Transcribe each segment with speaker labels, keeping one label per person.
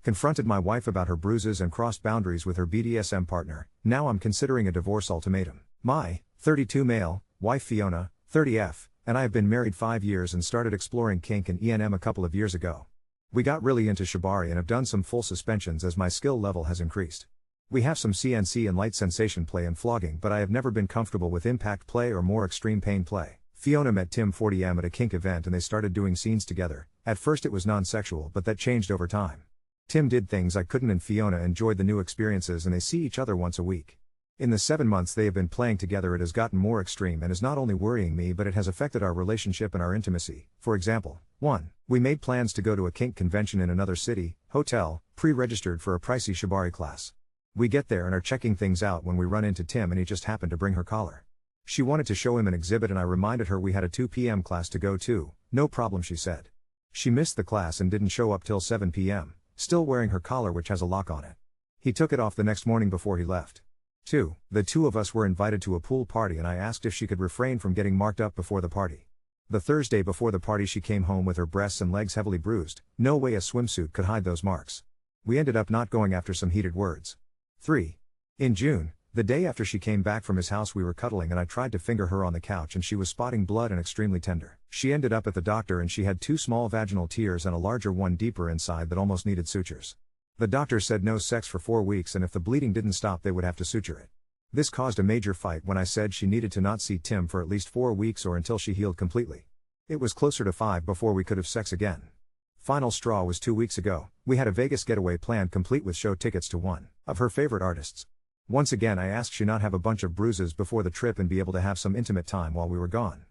Speaker 1: Confronted my wife about her bruises and crossed boundaries with her BDSM partner. Now I'm considering a divorce ultimatum. My 32 male wife Fiona, 30F, and I have been married 5 years and started exploring kink and ENM a couple of years ago. We got really into shibari and have done some full suspensions as my skill level has increased. We have some CNC and light sensation play and flogging, but I have never been comfortable with impact play or more extreme pain play. Fiona met Tim 40M at a kink event and they started doing scenes together. At first it was non-sexual, but that changed over time. Tim did things I couldn't and Fiona enjoyed the new experiences and they see each other once a week. In the 7 months they have been playing together it has gotten more extreme and is not only worrying me but it has affected our relationship and our intimacy. For example, 1. We made plans to go to a kink convention in another city, hotel, pre-registered for a pricey shibari class. We get there and are checking things out when we run into Tim and he just happened to bring her collar. She wanted to show him an exhibit and I reminded her we had a 2 p.m. class to go to. No problem, she said. She missed the class and didn't show up till 7 p.m., still wearing her collar which has a lock on it. He took it off the next morning before he left. 2. The two of us were invited to a pool party and I asked if she could refrain from getting marked up before the party. The Thursday before the party she came home with her breasts and legs heavily bruised. No way a swimsuit could hide those marks. We ended up not going after some heated words. 3. In June, the day after she came back from his house we were cuddling and I tried to finger her on the couch and she was spotting blood and extremely tender. She ended up at the doctor and she had 2 small vaginal tears and a larger one deeper inside that almost needed sutures. The doctor said no sex for 4 weeks and if the bleeding didn't stop they would have to suture it. This caused a major fight when I said she needed to not see Tim for at least 4 weeks or until she healed completely. It was closer to 5 before we could have sex again. Final straw was 2 weeks ago. We had a Vegas getaway planned complete with show tickets to one of her favorite artists. Once again I asked she not have a bunch of bruises before the trip and be able to have some intimate time while we were gone.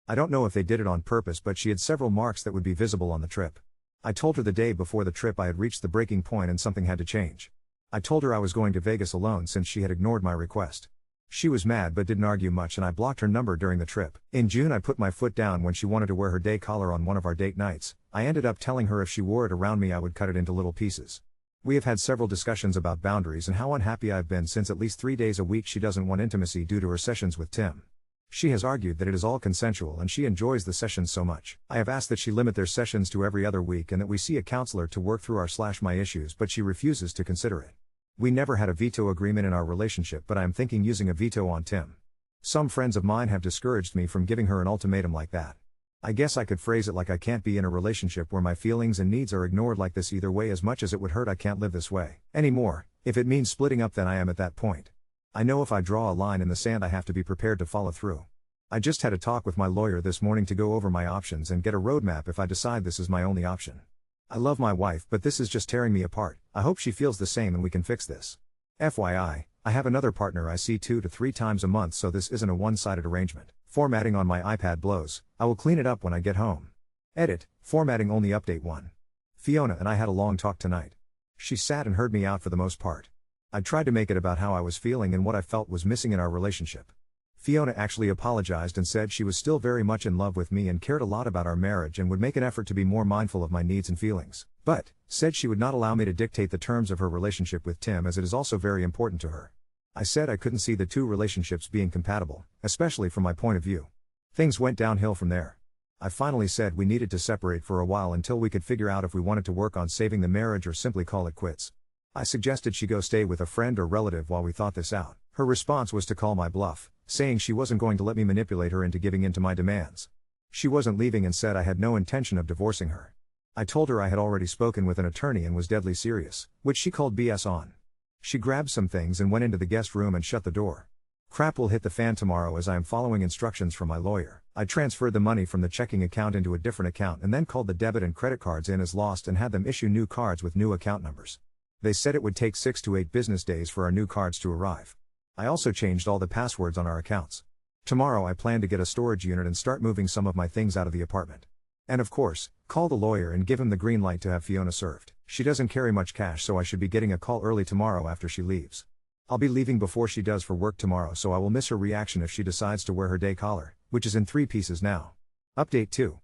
Speaker 1: I don't know if they did it on purpose but she had several marks that would be visible on the trip. I told her the day before the trip I had reached the breaking point and something had to change. I told her I was going to Vegas alone since she had ignored my request. She was mad but didn't argue much and I blocked her number during the trip. In June I put my foot down when she wanted to wear her day collar on one of our date nights. I ended up telling her if she wore it around me I would cut it into little pieces. We have had several discussions about boundaries and how unhappy I've been since at least 3 days a week she doesn't want intimacy due to her sessions with Tim. She has argued that it is all consensual and she enjoys the sessions so much. I have asked that she limit their sessions to every other week and that we see a counselor to work through our/my issues but she refuses to consider it. We never had a veto agreement in our relationship but I am thinking using a veto on Tim. Some friends of mine have discouraged me from giving her an ultimatum like that. I guess I could phrase it like I can't be in a relationship where my feelings and needs are ignored like this either way. As much as it would hurt I can't live this way anymore. If it means splitting up then I am at that point. I know if I draw a line in the sand I have to be prepared to follow through. I just had a talk with my lawyer this morning to go over my options and get a roadmap if I decide this is my only option. I love my wife but this is just tearing me apart. I hope she feels the same and we can fix this. FYI, I have another partner I see 2 to 3 times a month so this isn't a one-sided arrangement. Formatting on my iPad blows. I will clean it up when I get home. Edit, formatting only update 1. Fiona and I had a long talk tonight. She sat and heard me out for the most part. I tried to make it about how I was feeling and what I felt was missing in our relationship. Fiona actually apologized and said she was still very much in love with me and cared a lot about our marriage and would make an effort to be more mindful of my needs and feelings, but said she would not allow me to dictate the terms of her relationship with Tim as it is also very important to her. I said I couldn't see the two relationships being compatible, especially from my point of view. Things went downhill from there. I finally said we needed to separate for a while until we could figure out if we wanted to work on saving the marriage or simply call it quits. I suggested she go stay with a friend or relative while we thought this out. Her response was to call my bluff, saying she wasn't going to let me manipulate her into giving in to my demands. She wasn't leaving and said I had no intention of divorcing her. I told her I had already spoken with an attorney and was deadly serious, which she called BS on. She grabbed some things and went into the guest room and shut the door. Crap will hit the fan tomorrow as I am following instructions from my lawyer. I transferred the money from the checking account into a different account and then called the debit and credit cards in as lost and had them issue new cards with new account numbers. They said it would take 6 to 8 business days for our new cards to arrive. I also changed all the passwords on our accounts. Tomorrow I plan to get a storage unit and start moving some of my things out of the apartment. And of course, call the lawyer and give him the green light to have Fiona served. She doesn't carry much cash so I should be getting a call early tomorrow after she leaves. I'll be leaving before she does for work tomorrow so I will miss her reaction if she decides to wear her day collar, which is in 3 pieces now. Update 2.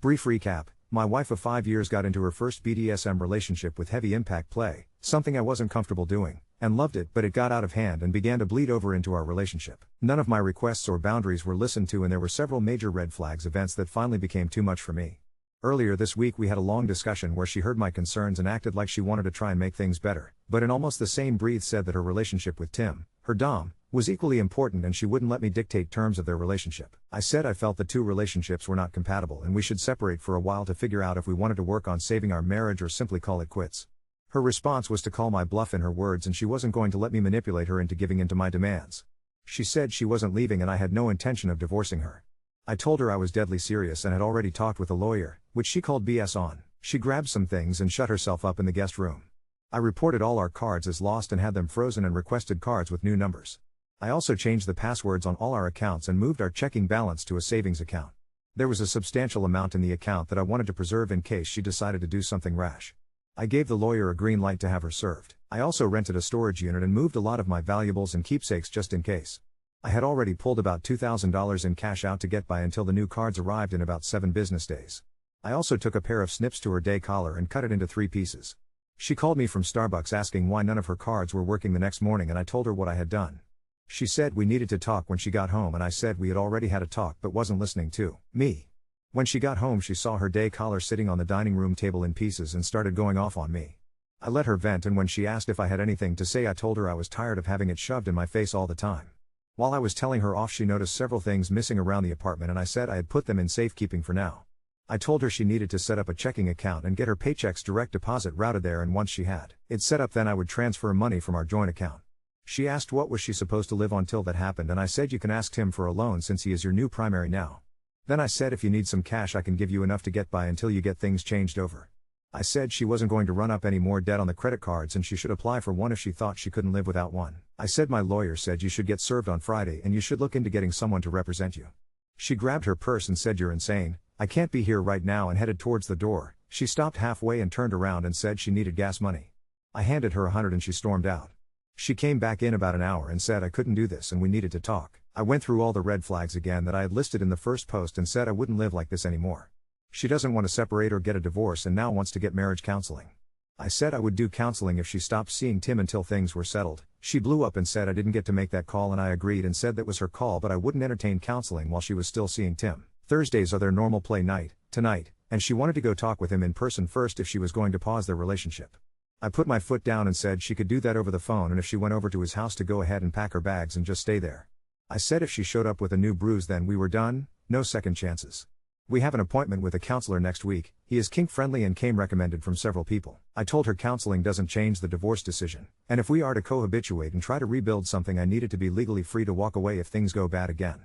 Speaker 1: Brief recap. My wife of 5 years got into her first BDSM relationship with heavy impact play, something I wasn't comfortable doing, and loved it, but it got out of hand and began to bleed over into our relationship. None of my requests or boundaries were listened to and there were several major red flags events that finally became too much for me. Earlier this week we had a long discussion where she heard my concerns and acted like she wanted to try and make things better, but in almost the same breath said that her relationship with Tim, her dom, was equally important and she wouldn't let me dictate terms of their relationship. I said I felt the two relationships were not compatible and we should separate for a while to figure out if we wanted to work on saving our marriage or simply call it quits. Her response was to call my bluff in her words and she wasn't going to let me manipulate her into giving in to my demands. She said she wasn't leaving and I had no intention of divorcing her. I told her I was deadly serious and had already talked with a lawyer, which she called BS on. She grabbed some things and shut herself up in the guest room. I reported all our cards as lost and had them frozen and requested cards with new numbers. I also changed the passwords on all our accounts and moved our checking balance to a savings account. There was a substantial amount in the account that I wanted to preserve in case she decided to do something rash. I gave the lawyer a green light to have her served. I also rented a storage unit and moved a lot of my valuables and keepsakes just in case. I had already pulled about $2,000 in cash out to get by until the new cards arrived in about 7 business days. I also took a pair of snips to her day collar and cut it into 3 pieces. She called me from Starbucks asking why none of her cards were working the next morning and I told her what I had done. She said we needed to talk when she got home and I said we had already had a talk but wasn't listening to me. When she got home she saw her day collar sitting on the dining room table in pieces and started going off on me. I let her vent and when she asked if I had anything to say I told her I was tired of having it shoved in my face all the time. While I was telling her off she noticed several things missing around the apartment and I said I had put them in safekeeping for now. I told her she needed to set up a checking account and get her paychecks direct deposit routed there and once she had it set up then I would transfer money from our joint account. She asked what was she supposed to live on till that happened and I said you can ask Tim for a loan since he is your new primary now. Then I said if you need some cash I can give you enough to get by until you get things changed over. I said she wasn't going to run up any more debt on the credit cards and she should apply for one if she thought she couldn't live without one. I said my lawyer said you should get served on Friday and you should look into getting someone to represent you. She grabbed her purse and said you're insane, I can't be here right now and headed towards the door. She stopped halfway and turned around and said she needed gas money. I handed her $100 and she stormed out. She came back in about an hour and said I couldn't do this and we needed to talk. I went through all the red flags again that I had listed in the first post and said I wouldn't live like this anymore. She doesn't want to separate or get a divorce and now wants to get marriage counseling. I said I would do counseling if she stopped seeing Tim until things were settled. She blew up and said I didn't get to make that call and I agreed and said that was her call but I wouldn't entertain counseling while she was still seeing Tim. Thursdays are their normal play night, tonight, and she wanted to go talk with him in person first if she was going to pause their relationship. I put my foot down and said she could do that over the phone and if she went over to his house to go ahead and pack her bags and just stay there. I said if she showed up with a new bruise then we were done, no second chances. We have an appointment with a counselor next week, he is kink-friendly and came recommended from several people. I told her counseling doesn't change the divorce decision, and if we are to cohabituate and try to rebuild something I needed to be legally free to walk away if things go bad again.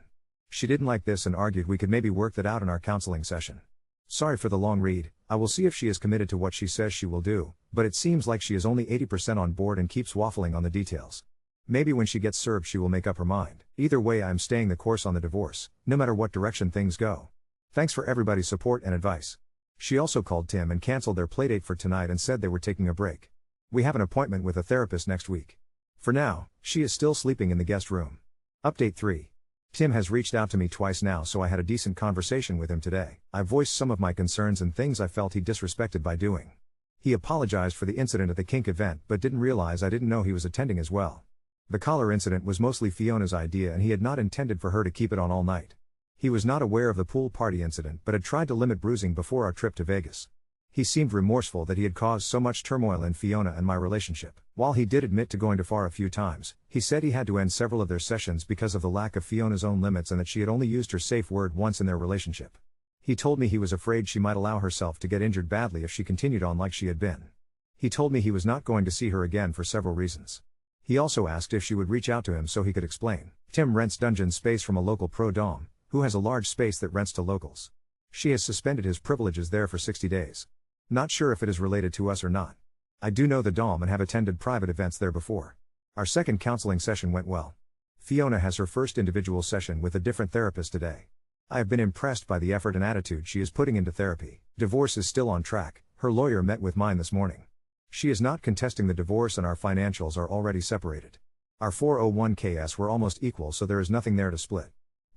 Speaker 1: She didn't like this and argued we could maybe work that out in our counseling session. Sorry for the long read, I will see if she is committed to what she says she will do, but it seems like she is only 80% on board and keeps waffling on the details. Maybe when she gets served she will make up her mind. Either way I am staying the course on the divorce, no matter what direction things go. Thanks for everybody's support and advice. She also called Tim and canceled their playdate for tonight and said they were taking a break. We have an appointment with a therapist next week. For now, she is still sleeping in the guest room. Update 3. Tim has reached out to me twice now so I had a decent conversation with him today. I voiced some of my concerns and things I felt he disrespected by doing. He apologized for the incident at the kink event but didn't realize I didn't know he was attending as well. The collar incident was mostly Fiona's idea and he had not intended for her to keep it on all night. He was not aware of the pool party incident but had tried to limit bruising before our trip to Vegas. He seemed remorseful that he had caused so much turmoil in Fiona and my relationship. While he did admit to going too far a few times, he said he had to end several of their sessions because of the lack of Fiona's own limits and that she had only used her safe word once in their relationship. He told me he was afraid she might allow herself to get injured badly if she continued on like she had been. He told me he was not going to see her again for several reasons. He also asked if she would reach out to him so he could explain. Tim rents dungeon space from a local pro-dom, who has a large space that rents to locals. She has suspended his privileges there for 60 days. Not sure if it is related to us or not. I do know the dom and have attended private events there before. Our second counseling session went well. Fiona has her first individual session with a different therapist today. I have been impressed by the effort and attitude she is putting into therapy. Divorce is still on track, her lawyer met with mine this morning. She is not contesting the divorce and our financials are already separated. Our 401ks were almost equal so there is nothing there to split.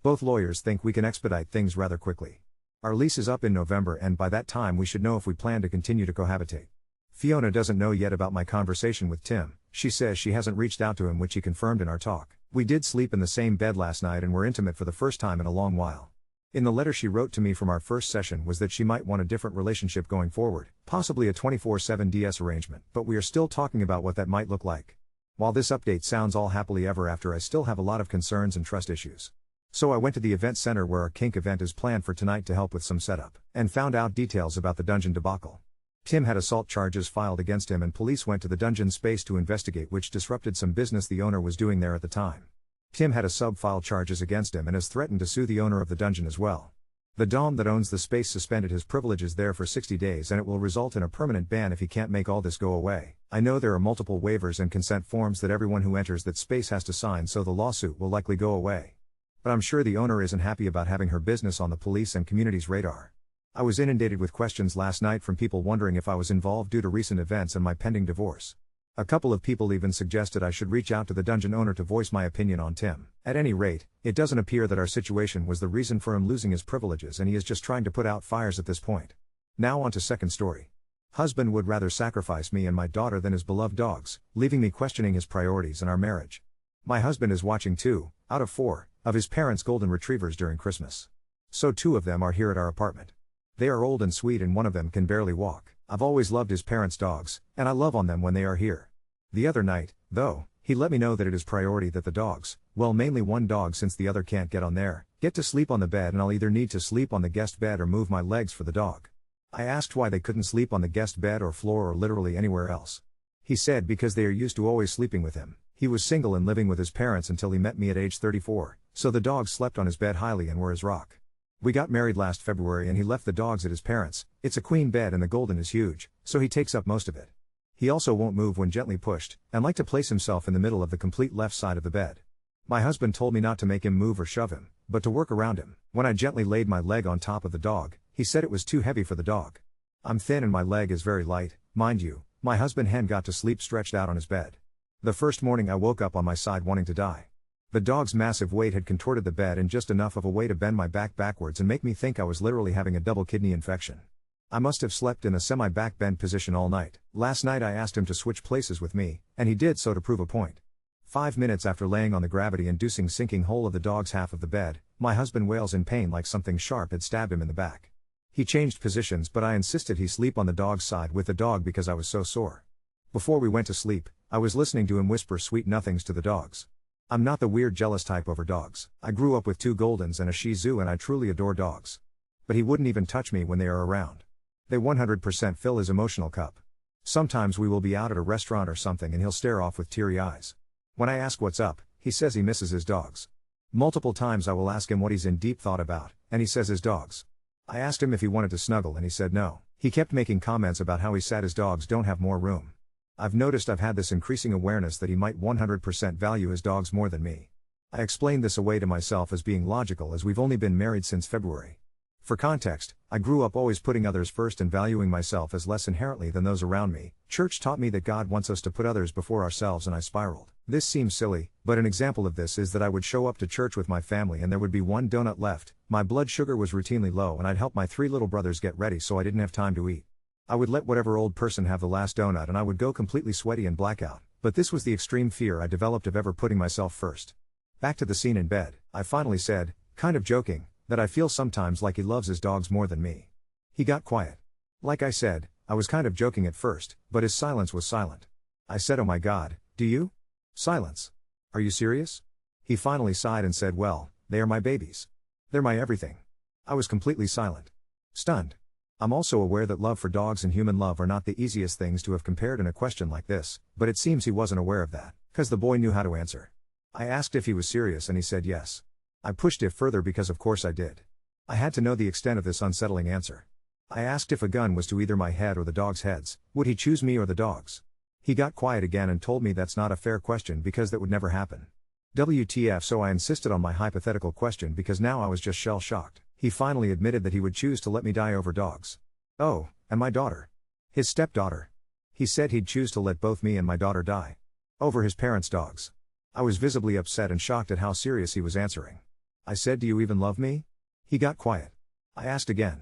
Speaker 1: Both lawyers think we can expedite things rather quickly. Our lease is up in November and by that time we should know if we plan to continue to cohabitate. Fiona doesn't know yet about my conversation with Tim. She says she hasn't reached out to him, which he confirmed in our talk. We did sleep in the same bed last night and were intimate for the first time in a long while. In the letter she wrote to me from our first session was that she might want a different relationship going forward, possibly a 24/7 DS arrangement, but we are still talking about what that might look like. While this update sounds all happily ever after, I still have a lot of concerns and trust issues. So I went to the event center where our kink event is planned for tonight to help with some setup, and found out details about the dungeon debacle. Tim had assault charges filed against him and police went to the dungeon space to investigate, which disrupted some business the owner was doing there at the time. Tim had a sub file charges against him and has threatened to sue the owner of the dungeon as well. The dom that owns the space suspended his privileges there for 60 days and it will result in a permanent ban if he can't make all this go away. I know there are multiple waivers and consent forms that everyone who enters that space has to sign, so the lawsuit will likely go away. But I'm sure the owner isn't happy about having her business on the police and community's radar. I was inundated with questions last night from people wondering if I was involved due to recent events and my pending divorce. A couple of people even suggested I should reach out to the dungeon owner to voice my opinion on Tim. At any rate, it doesn't appear that our situation was the reason for him losing his privileges and he is just trying to put out fires at this point. Now on to second story. Husband would rather sacrifice me and my daughter than his beloved dogs, leaving me questioning his priorities and our marriage. My husband is watching 2, out of 4, of his parents' golden retrievers during Christmas. So 2 of them are here at our apartment. They are old and sweet and one of them can barely walk. I've always loved his parents' dogs, and I love on them when they are here. The other night, though, he let me know that it is priority that the dogs, well mainly one dog since the other can't get on there, get to sleep on the bed, and I'll either need to sleep on the guest bed or move my legs for the dog. I asked why they couldn't sleep on the guest bed or floor or literally anywhere else. He said because they are used to always sleeping with him. He was single and living with his parents until he met me at age 34, so the dogs slept on his bed highly and were his rock. We got married last February and he left the dogs at his parents'. It's a queen bed and the golden is huge, so he takes up most of it. He also won't move when gently pushed, and like to place himself in the middle of the complete left side of the bed. My husband told me not to make him move or shove him, but to work around him. When I gently laid my leg on top of the dog, he said it was too heavy for the dog. I'm thin and my leg is very light, mind you. My husband hen got to sleep stretched out on his bed. The first morning I woke up on my side wanting to die. The dog's massive weight had contorted the bed in just enough of a way to bend my back backwards and make me think I was literally having a double kidney infection. I must have slept in a semi-back bend position all night. Last night I asked him to switch places with me, and he did so to prove a point. 5 minutes after laying on the gravity-inducing sinking hole of the dog's half of the bed, my husband wails in pain like something sharp had stabbed him in the back. He changed positions, but I insisted he sleep on the dog's side with the dog because I was so sore. Before we went to sleep, I was listening to him whisper sweet nothings to the dogs. I'm not the weird jealous type over dogs. I grew up with 2 Goldens and a Shih Tzu and I truly adore dogs. But he wouldn't even touch me when they are around. They 100% fill his emotional cup. Sometimes we will be out at a restaurant or something and he'll stare off with teary eyes. When I ask what's up, he says he misses his dogs. Multiple times I will ask him what he's in deep thought about, and he says his dogs. I asked him if he wanted to snuggle and he said no. He kept making comments about how he's sad his dogs don't have more room. I've noticed I've had this increasing awareness that he might 100% value his dogs more than me. I explained this away to myself as being logical as we've only been married since February. For context, I grew up always putting others first and valuing myself as less inherently than those around me. Church taught me that God wants us to put others before ourselves and I spiraled. This seems silly, but an example of this is that I would show up to church with my family and there would be 1 donut left. My blood sugar was routinely low and I'd help my 3 little brothers get ready so I didn't have time to eat. I would let whatever old person have the last donut and I would go completely sweaty and blackout, but this was the extreme fear I developed of ever putting myself first. Back to the scene in bed, I finally said, kind of joking, that I feel sometimes like he loves his dogs more than me. He got quiet. Like I said, I was kind of joking at first, but his silence was silent. I said, oh my God, do you? Silence. Are you serious? He finally sighed and said, well, they are my babies. They're my everything. I was completely silent. Stunned. I'm also aware that love for dogs and human love are not the easiest things to have compared in a question like this, but it seems he wasn't aware of that, 'cause the boy knew how to answer. I asked if he was serious and he said yes. I pushed it further because of course I did. I had to know the extent of this unsettling answer. I asked if a gun was to either my head or the dogs' heads, would he choose me or the dogs? He got quiet again and told me that's not a fair question because that would never happen. WTF, so I insisted on my hypothetical question because now I was just shell-shocked. He finally admitted that he would choose to let me die over dogs. Oh, and my daughter. His stepdaughter. He said he'd choose to let both me and my daughter die. Over his parents' dogs. I was visibly upset and shocked at how serious he was answering. I said, do you even love me? He got quiet. I asked again.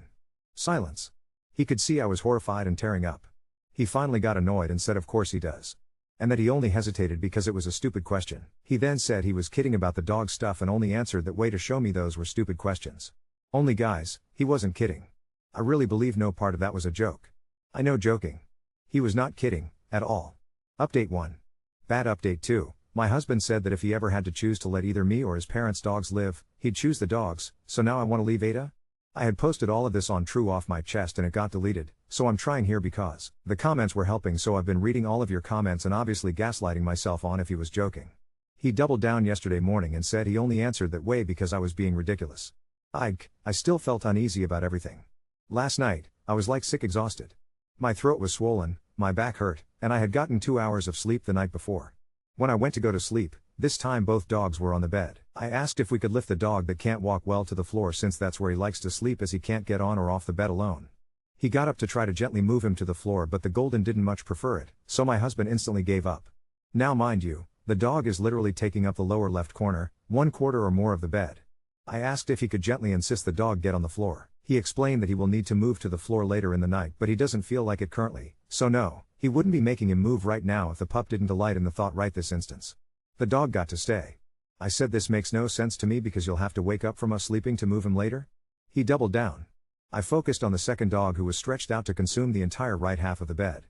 Speaker 1: Silence. He could see I was horrified and tearing up. He finally got annoyed and said of course he does. And that he only hesitated because it was a stupid question. He then said he was kidding about the dog stuff and only answered that way to show me those were stupid questions. Only guys, he wasn't kidding. I really believe no part of that was a joke. I know joking. He was not kidding, at all. Update 1. Bad update 2. My husband said that if he ever had to choose to let either me or his parents' dogs live, he'd choose the dogs, so now I want to leave Ada? I had posted all of this on True off my chest and it got deleted, so I'm trying here because the comments were helping, so I've been reading all of your comments and obviously gaslighting myself on if he was joking. He doubled down yesterday morning and said he only answered that way because I was being ridiculous. I still felt uneasy about everything. Last night, I was like sick exhausted. My throat was swollen, my back hurt, and I had gotten 2 hours of sleep the night before. When I went to go to sleep, this time both dogs were on the bed. I asked if we could lift the dog that can't walk well to the floor since that's where he likes to sleep as he can't get on or off the bed alone. He got up to try to gently move him to the floor, but the golden didn't much prefer it, so my husband instantly gave up. Now mind you, the dog is literally taking up the lower left corner, 1/4 or more of the bed. I asked if he could gently insist the dog get on the floor. He explained that he will need to move to the floor later in the night, but he doesn't feel like it currently, so no, he wouldn't be making him move right now if the pup didn't delight in the thought right this instance. The dog got to stay. I said this makes no sense to me because you'll have to wake up from us sleeping to move him later? He doubled down. I focused on the second dog who was stretched out to consume the entire right half of the bed.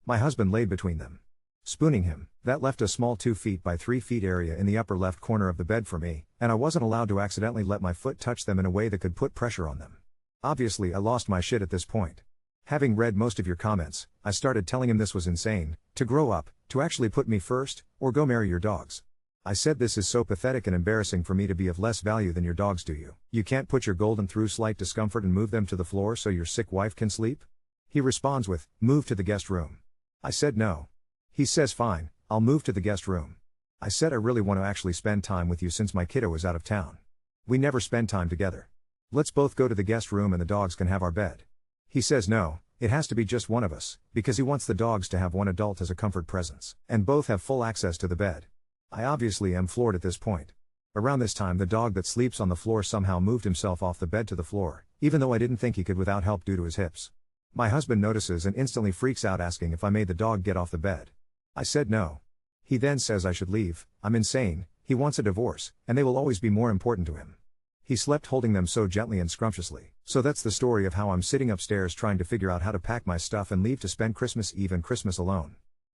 Speaker 1: My husband laid between them. Spooning him, that left a small 2 feet by 3 feet area in the upper left corner of the bed for me, and I wasn't allowed to accidentally let my foot touch them in a way that could put pressure on them. Obviously I lost my shit at this point. Having read most of your comments, I started telling him this was insane, to grow up, to actually put me first, or go marry your dogs. I said this is so pathetic and embarrassing for me to be of less value than your dogs do you. You can't put your golden through slight discomfort and move them to the floor so your sick wife can sleep? He responds with, move to the guest room. I said no. He says fine, I'll move to the guest room. I said I really want to actually spend time with you since my kiddo is out of town. We never spend time together. Let's both go to the guest room and the dogs can have our bed. He says no, it has to be just one of us, because he wants the dogs to have one adult as a comfort presence, and both have full access to the bed. I obviously am floored at this point. Around this time the dog that sleeps on the floor somehow moved himself off the bed to the floor, even though I didn't think he could without help due to his hips. My husband notices and instantly freaks out asking if I made the dog get off the bed. I said no. He then says I should leave, I'm insane, he wants a divorce, and they will always be more important to him. He slept holding them so gently and scrumptiously. So that's the story of how I'm sitting upstairs trying to figure out how to pack my stuff and leave to spend Christmas Eve and Christmas alone.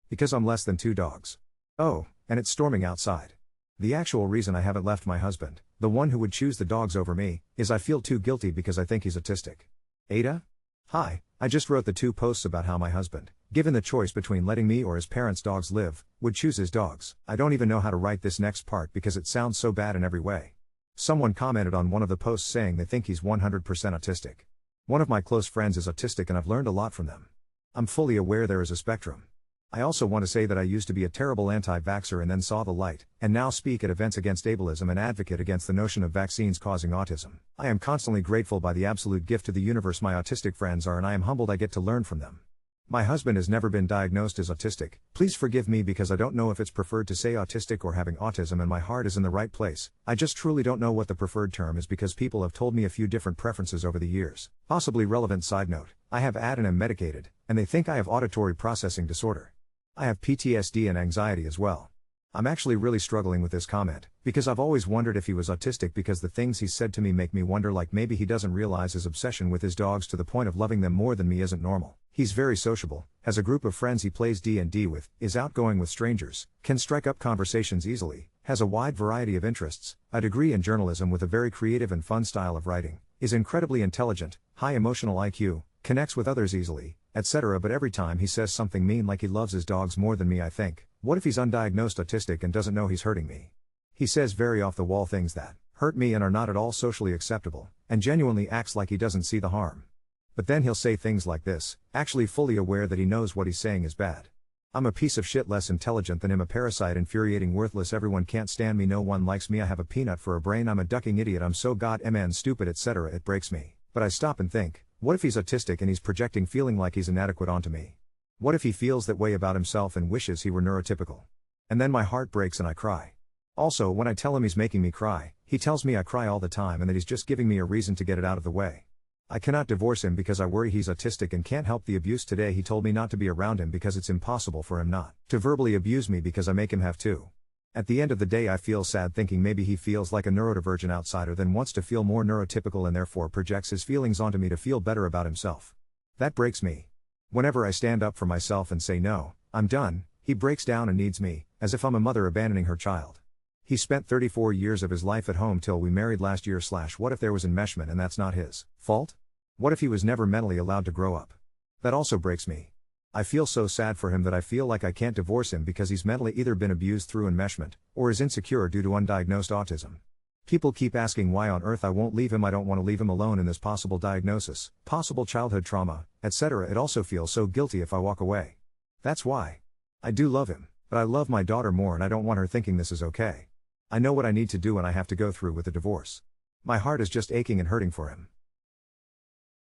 Speaker 1: Because I'm less than 2 dogs. Oh, and it's storming outside. The actual reason I haven't left my husband, the one who would choose the dogs over me, is I feel too guilty because I think he's autistic. Ada? Hi, I just wrote the 2 posts about how my husband, given the choice between letting me or his parents' dogs live, would choose his dogs. I don't even know how to write this next part because it sounds so bad in every way. Someone commented on one of the posts saying they think he's 100% autistic. One of my close friends is autistic and I've learned a lot from them. I'm fully aware there is a spectrum. I also want to say that I used to be a terrible anti-vaxxer and then saw the light, and now speak at events against ableism and advocate against the notion of vaccines causing autism. I am constantly grateful by the absolute gift to the universe my autistic friends are, and I am humbled I get to learn from them. My husband has never been diagnosed as autistic. Please forgive me because I don't know if it's preferred to say autistic or having autism, and my heart is in the right place. I just truly don't know what the preferred term is because people have told me a few different preferences over the years. Possibly relevant side note, I have AD and am medicated, and they think I have auditory processing disorder. I have PTSD and anxiety as well. I'm actually really struggling with this comment, because I've always wondered if he was autistic because the things he's said to me make me wonder, like maybe he doesn't realize his obsession with his dogs to the point of loving them more than me isn't normal. He's very sociable, has a group of friends he plays D&D with, is outgoing with strangers, can strike up conversations easily, has a wide variety of interests, a degree in journalism with a very creative and fun style of writing, is incredibly intelligent, high emotional IQ, connects with others easily, etc. But every time he says something mean like he loves his dogs more than me, I think, what if he's undiagnosed autistic and doesn't know he's hurting me? He says very off-the-wall things that hurt me and are not at all socially acceptable, and genuinely acts like he doesn't see the harm. But then he'll say things like this, actually fully aware that he knows what he's saying is bad. I'm a piece of shit, less intelligent than him, a parasite, infuriating, worthless, everyone can't stand me, no one likes me, I have a peanut for a brain, I'm a ducking idiot, I'm so goddamn stupid, etc. It breaks me. But I stop and think, what if he's autistic and he's projecting feeling like he's inadequate onto me? What if he feels that way about himself and wishes he were neurotypical? And then my heart breaks and I cry. Also, when I tell him he's making me cry, he tells me I cry all the time and that he's just giving me a reason to get it out of the way. I cannot divorce him because I worry he's autistic and can't help the abuse. Today he told me not to be around him because it's impossible for him not to verbally abuse me because I make him have to. At the end of the day I feel sad thinking maybe he feels like a neurodivergent outsider then wants to feel more neurotypical and therefore projects his feelings onto me to feel better about himself. That breaks me. Whenever I stand up for myself and say no, I'm done, he breaks down and needs me, as if I'm a mother abandoning her child. He spent 34 years of his life at home till we married last year. What if there was enmeshment and that's not his fault? What if he was never mentally allowed to grow up? That also breaks me. I feel so sad for him that I feel like I can't divorce him because he's mentally either been abused through enmeshment, or is insecure due to undiagnosed autism. People keep asking why on earth I won't leave him. I don't want to leave him alone in this possible diagnosis, possible childhood trauma, etc. It also feels so guilty if I walk away. That's why. I do love him, but I love my daughter more and I don't want her thinking this is okay. I know what I need to do and I have to go through with the divorce. My heart is just aching and hurting for him.